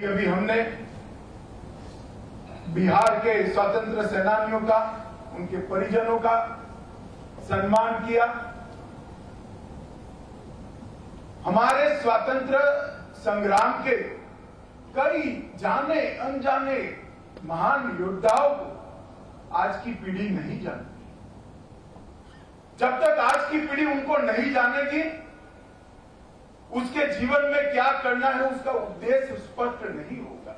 अभी हमने बिहार के स्वतंत्र सेनानियों का, उनके परिजनों का सम्मान किया। हमारे स्वतंत्र संग्राम के कई जाने अनजाने महान योद्धाओं को आज की पीढ़ी नहीं जानती। जब तक आज की पीढ़ी उनको नहीं जानेगी, उसके जीवन में क्या करना है उसका उद्देश्य स्पष्ट नहीं होगा।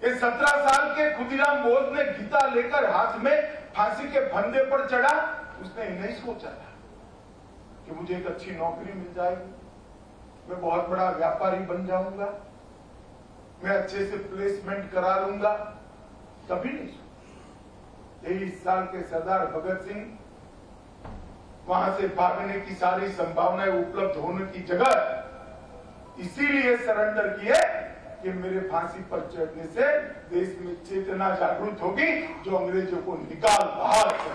ये 17 साल के खुदीराम बोस ने गीता लेकर हाथ में फांसी के फंदे पर चढ़ा। उसने नहीं सोचा था कि मुझे एक अच्छी नौकरी मिल जाएगी, मैं बहुत बड़ा व्यापारी बन जाऊंगा, मैं अच्छे से प्लेसमेंट करा लूंगा। कभी नहीं सोचा। 23 साल के सरदार भगत सिंह वहां से भागने की सारी संभावनाएं उपलब्ध होने की जगह इसीलिए सरेंडर किए कि मेरे फांसी पर चढ़ने से देश में चेतना जागृत होगी जो अंग्रेजों को निकाल बाहर कर।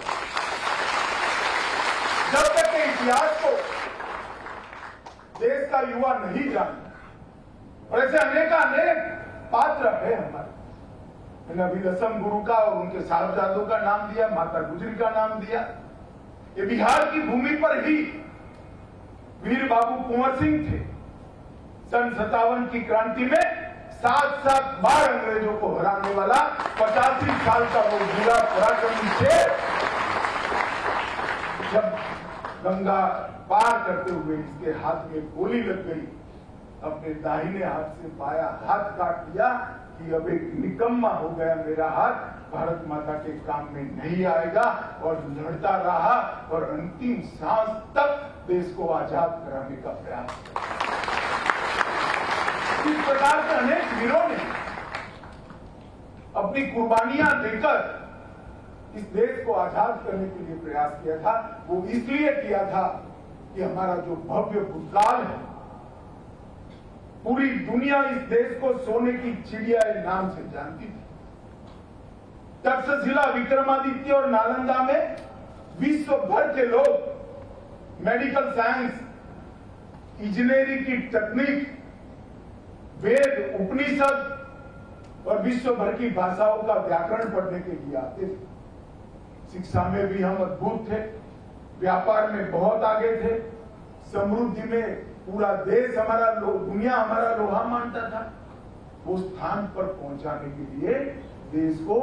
जब तक के इतिहास को देश का युवा नहीं जानता, और ऐसे अनेक पात्र है हमारे। मैंने अभी दसम गुरु का और उनके साहबजादों का नाम दिया, माता गुजरी का नाम दिया। ये बिहार की भूमि पर ही वीर बाबू कुंवर सिंह थे। सन 57 की क्रांति में 7 बार अंग्रेजों को हराने वाला 85 साल का वो बूढ़ा पराक्रमी शेर जब गंगा पार करते हुए इसके हाथ में गोली लग गई, अपने दाहिने हाथ से बायां हाथ काट लिया कि अब एक निकम्मा हो गया मेरा हाथ, भारत माता के काम में नहीं आएगा, और लड़ता रहा और अंतिम सांस तक देश को आजाद कराने का प्रयास किया। इस प्रकार के अनेक वीरों ने अपनी कुर्बानियां देकर इस देश को आजाद करने के लिए प्रयास किया था। वो इसलिए किया था कि हमारा जो भव्य भूतकाल है, पूरी दुनिया इस देश को सोने की चिड़िया के नाम से जानती थी। तक्षशिला, विक्रमादित्य और नालंदा में विश्व भर के लोग मेडिकल साइंस, इंजीनियरिंग की तकनीक, वेद, उपनिषद और विश्व भर की भाषाओं का व्याकरण पढ़ने के लिए आते थे। शिक्षा में भी हम अद्भुत थे, व्यापार में बहुत आगे थे, समृद्धि में पूरा देश हमारा, दुनिया हमारा लोहा मानता था। वो स्थान पर पहुंचाने के लिए देश को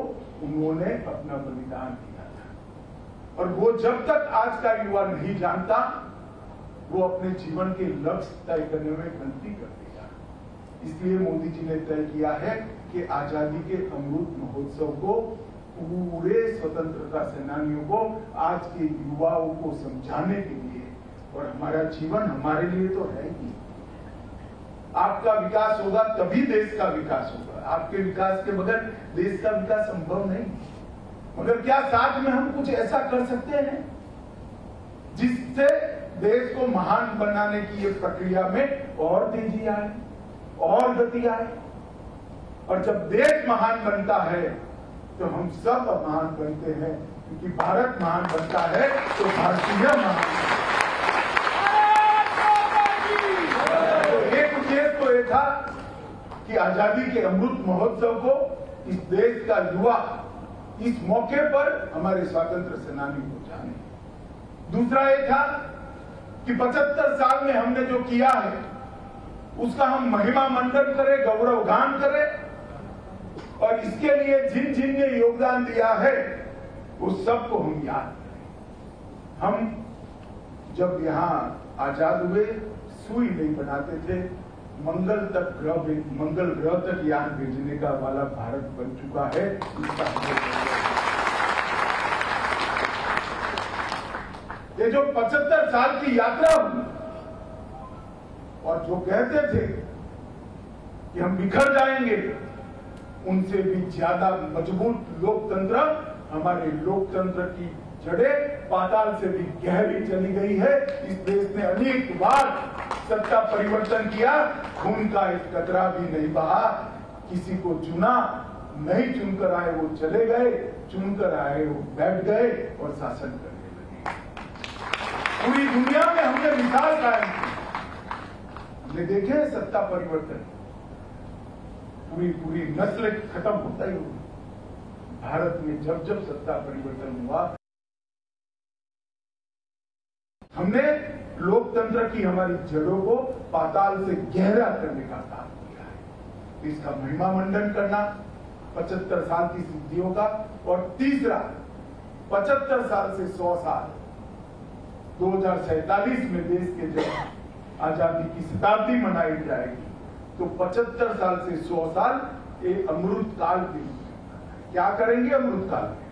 उन्होंने अपना बलिदान दिया था। और वो जब तक आज का युवा नहीं जानता, वो अपने जीवन के लक्ष्य तय करने में गलती कर देगा। इसलिए मोदी जी ने तय किया है कि आजादी के अमृत महोत्सव को पूरे स्वतंत्रता सेनानियों को, आज के युवाओं को समझाने के लिए, और हमारा जीवन हमारे लिए तो है ही। आपका विकास होगा तभी देश का विकास होगा। आपके विकास के बगैर देश का विकास संभव नहीं। मगर क्या साथ में हम कुछ ऐसा कर सकते हैं जिससे देश को महान बनाने की ये प्रक्रिया में और तेजी आए, और गति आए? और जब देश महान बनता है तो हम सब महान बनते हैं, क्योंकि भारत महान बनता है तो भारतीय महान बनता है। तो ये था कि आजादी के अमृत महोत्सव को इस देश का युवा इस मौके पर हमारे स्वतंत्र सेनानी को जाने। दूसरा ये था कि 75 साल में हमने जो किया है उसका हम महिमा मंडन करें, गौरव गान करें, और इसके लिए जिन जिन ने योगदान दिया है वो सबको हम याद करें। हम जब यहाँ आजाद हुए सुई नहीं बनाते थे, मंगल ग्रह तक यान भेजने का वाला भारत बन चुका है। इसका ये जो 75 साल की यात्रा हुई, और जो कहते थे कि हम बिखर जाएंगे, उनसे भी ज्यादा मजबूत लोकतंत्र, हमारे लोकतंत्र की जड़ें पाताल से भी गहरी चली गई है। इस देश ने अनेक बार सत्ता परिवर्तन किया, खून का एक कतरा भी नहीं बहा। किसी को चुना, नहीं चुनकर आए वो चले गए, चुनकर आए वो बैठ गए और शासन करने लगे। पूरी दुनिया में हमने मिसाल कायम की। हमने देखे सत्ता परिवर्तन। पूरी नस्ल खत्म होता ही होगा। भारत में जब जब सत्ता परिवर्तन हुआ, हमने लोकतंत्र की हमारी जड़ों को पाताल से गहरा करने का काम किया है। इसका महिमा मंडन करना 75 साल की सिद्धियों का, और तीसरा 75 साल से 100 साल 2047 में देश के जब आजादी की शताब्दी मनाई जाएगी, तो 75 साल से 100 साल एक अमृत काल के लिए क्या करेंगे? अमृत काल में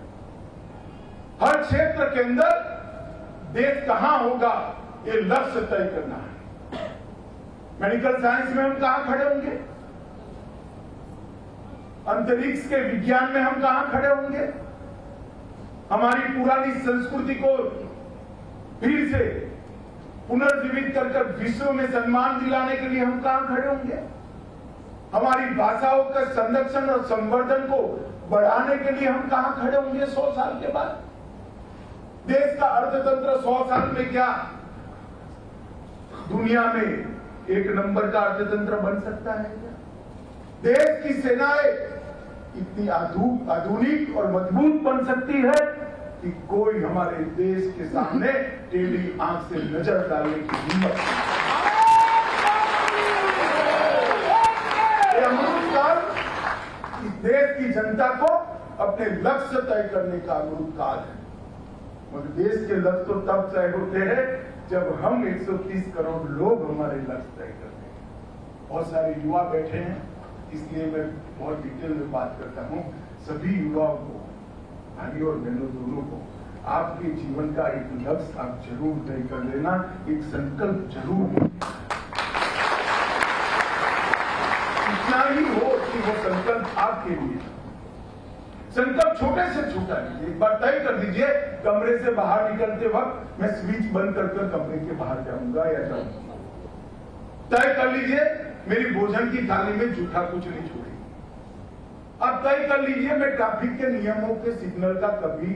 हर क्षेत्र के अंदर देश कहां होगा ये लक्ष्य तय करना है। मेडिकल साइंस में हम कहां खड़े होंगे? अंतरिक्ष के विज्ञान में हम कहां खड़े होंगे? हमारी पुरानी संस्कृति को फिर से पुनर्जीवित कर विश्व में सम्मान दिलाने के लिए हम कहां खड़े होंगे? हमारी भाषाओं का संरक्षण और संवर्धन को बढ़ाने के लिए हम कहां खड़े होंगे 100 साल के बाद? देश का अर्थतंत्र 100 साल में क्या दुनिया में एक नंबर का अर्थतंत्र बन सकता है क्या? देश की सेनाएं इतनी आधुनिक और मजबूत बन सकती है कि कोई हमारे देश के सामने टेढ़ी आंख से नजर डालने की हिम्मत नहीं। अमृत काल इस देश की जनता को अपने लक्ष्य तय करने का अमृत काल है। मगर देश के लक्ष्य तो तब तय होते हैं जब हम 130 करोड़ लोग हमारे लक्ष्य तय करते हैं। बहुत सारे युवा बैठे हैं, इसलिए मैं बहुत डिटेल में बात करता हूं। सभी युवाओं को, भाइयों और बहनों दोनों को, आपके जीवन का एक लक्ष्य आप जरूर तय कर लेना, एक संकल्प जरूर इतना ही हो कि वो संकल्प आपके लिए। संकल्प छोटे से छोटा लीजिए, एक बार तय कर दीजिए कमरे से बाहर निकलते वक्त मैं स्विच बंद कर कमरे के बाहर जाऊंगा या जाऊंगा। तय कर लीजिए मेरी भोजन की थाली में जूठा कुछ नहीं छोड़ेगी। अब तय कर लीजिए मैं ट्रैफिक के नियमों के सिग्नल का कभी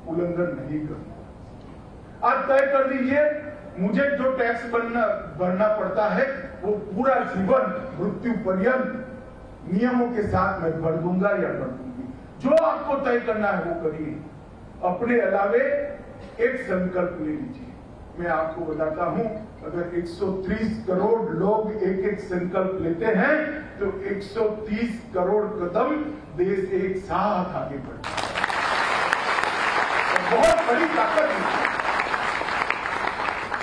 उल्लंघन नहीं करूंगा। अब तय कर लीजिए मुझे जो टैक्स भरना पड़ता है वो पूरा जीवन मृत्यु पर्यंत नियमों के साथ मैं भर दूंगा या भर दूंगी। जो आपको तय करना है वो करिए। अपने अलावे एक संकल्प ले लीजिए। मैं आपको बताता हूं, अगर 130 करोड़ लोग एक एक संकल्प लेते हैं तो 130 करोड़ कदम देश एक साथ आगे बढ़ता है। बहुत बड़ी ताकत है।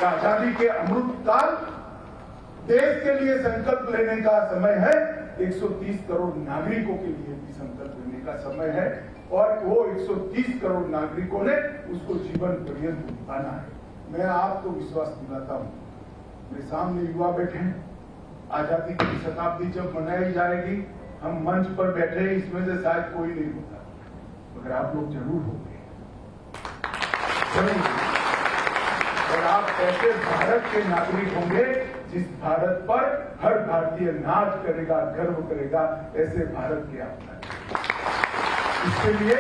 आजादी के अमृत काल देश के लिए संकल्प लेने का समय है। 130 करोड़ नागरिकों के लिए भी संकल्प लेने का समय है, और वो 130 करोड़ नागरिकों ने उसको जीवन पर्यंत निभाना है। मैं आपको विश्वास दिलाता हूं, मेरे सामने युवा बैठे हैं। आजादी की शताब्दी जब मनाई जाएगी, हम मंच पर बैठे हैं, इसमें से शायद कोई नहीं होता, मगर आप लोग जरूर होंगे। और आप ऐसे भारत के नागरिक होंगे जिस भारत पर हर भारतीय नाच करेगा, गर्व करेगा। ऐसे भारत के आप इसके लिए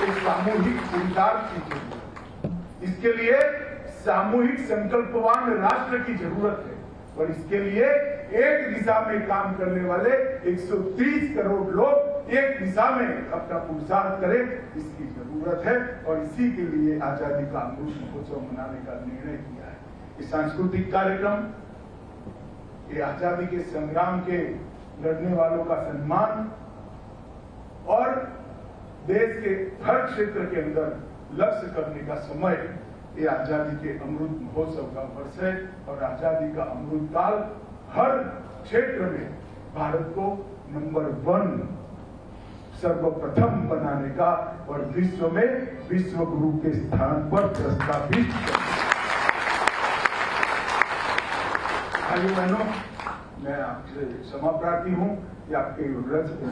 एक सामूहिक पुरुषार्थ की जरूरत है। इसके लिए सामूहिक संकल्पवान राष्ट्र की जरूरत है, और इसके लिए एक दिशा में काम करने वाले 130 करोड़ लोग एक दिशा में अपना पुरुषार्थ करें, इसकी जरूरत है। और इसी के लिए आजादी का अमृत महोत्सव मनाने का निर्णय किया है। ये सांस्कृतिक कार्यक्रम, ये आजादी के संग्राम के लड़ने वालों का सम्मान और देश के हर क्षेत्र के अंदर लक्ष्य करने का समय, ये आजादी के अमृत महोत्सव का वर्ष है। और आजादी का अमृत काल हर क्षेत्र में भारत को नंबर 1 सर्वप्रथम बनाने का और विश्व में विश्व गुरु के स्थान पर प्रस्तावित भाइयों बहनों, मैं आपसे क्षमा प्रार्थी हूं कि आपके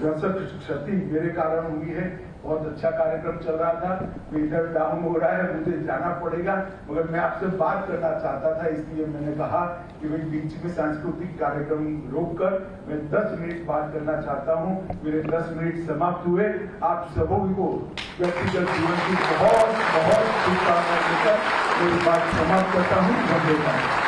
रसद क्षति मेरे कारण हुई है। बहुत अच्छा कार्यक्रम चल रहा था, इधर डाउन हो रहा है, मुझे जाना पड़ेगा, मगर मैं आपसे बात करना चाहता था, इसलिए मैंने कहा कि भाई बीच में सांस्कृतिक कार्यक्रम रोककर मैं 10 मिनट बात करना चाहता हूं। मेरे 10 मिनट समाप्त हुए। आप सबों को व्यक्तिगत जीवन की बहुत बहुत शुभकामनाएं देकर मेरी बात समाप्त करता हूं। धन्यवाद।